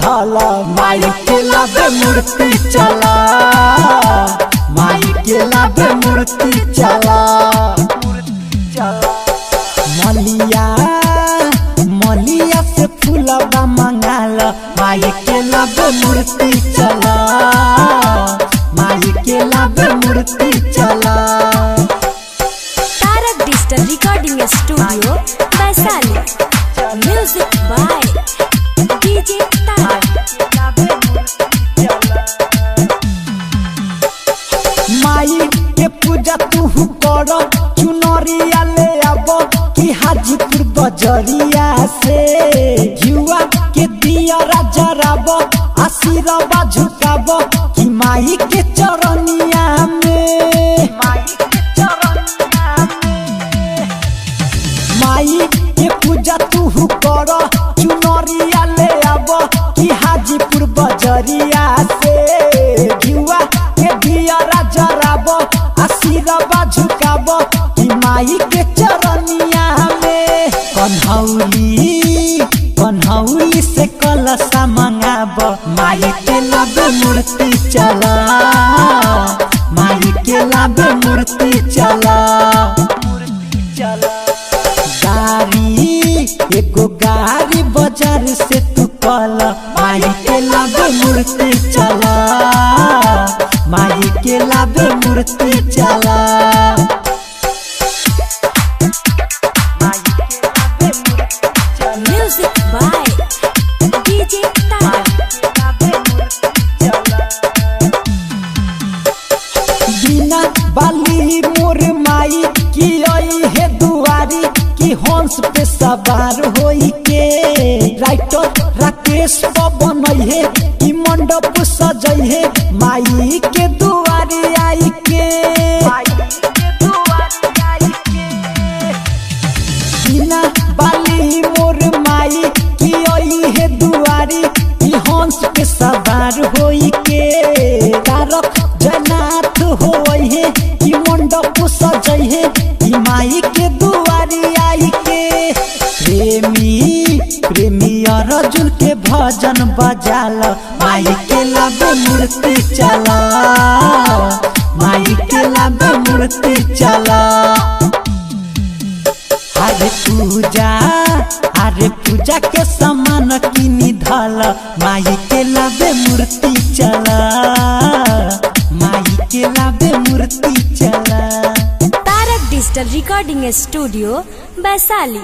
धला माई के लाबे मूर्ति चला माई के लाबे मूर्ति चला मलिया मलिया से फूलबा मंगाला माई के लाबे मूर्ति चला माई के लाबे मूर्ति चला। Tarak digital recording studio Vaishali. Music by DJ माई के पूजा तू कर चुनरिया ले आब कि हाजीपुर बजरिया से युवा के दिया जराब आशीर्वाद झुकाब कि माई के चरनिया में माई के पूजा तू कर चुनरिया ले आब कि हाजीपुर बजरिया से युवा के दिया जराब आशीर्वाद झुकाब कि माई के चरनिया में कन्हौली से कलशा मंगाब माई के लाबे मूर्ति चला माई के लाबे मूर्ति चला गाड़ी एगो गाड़ी बाजार से तू कल माई के लाबे मूर्ति चला माई के लाबे मूर्ति चला। म्यूजिक बाय डीजे बिना बाली मोर माई की आई है दुआरी की हंस पे सवार होई के राइटर राकेश पवन है कि मंडप सजई है माई के दुआरी आई के बिना बाली मोर माई की आई है दुआरी की हंस पे सवार होई के तारक जनाथ होई है कि मंडप सजई है कि माई के दुआरी आई के प्रेमी अर्जुन के भजन बजाल माई के लाबे मूर्ति चला माई के लाबे मूर्ति चला। अरे पूजा के सामान किनी धल माई के लाबे मूर्ति चला माई के लाबे मूर्ति चला। Tarak digital recording studio Vaishali.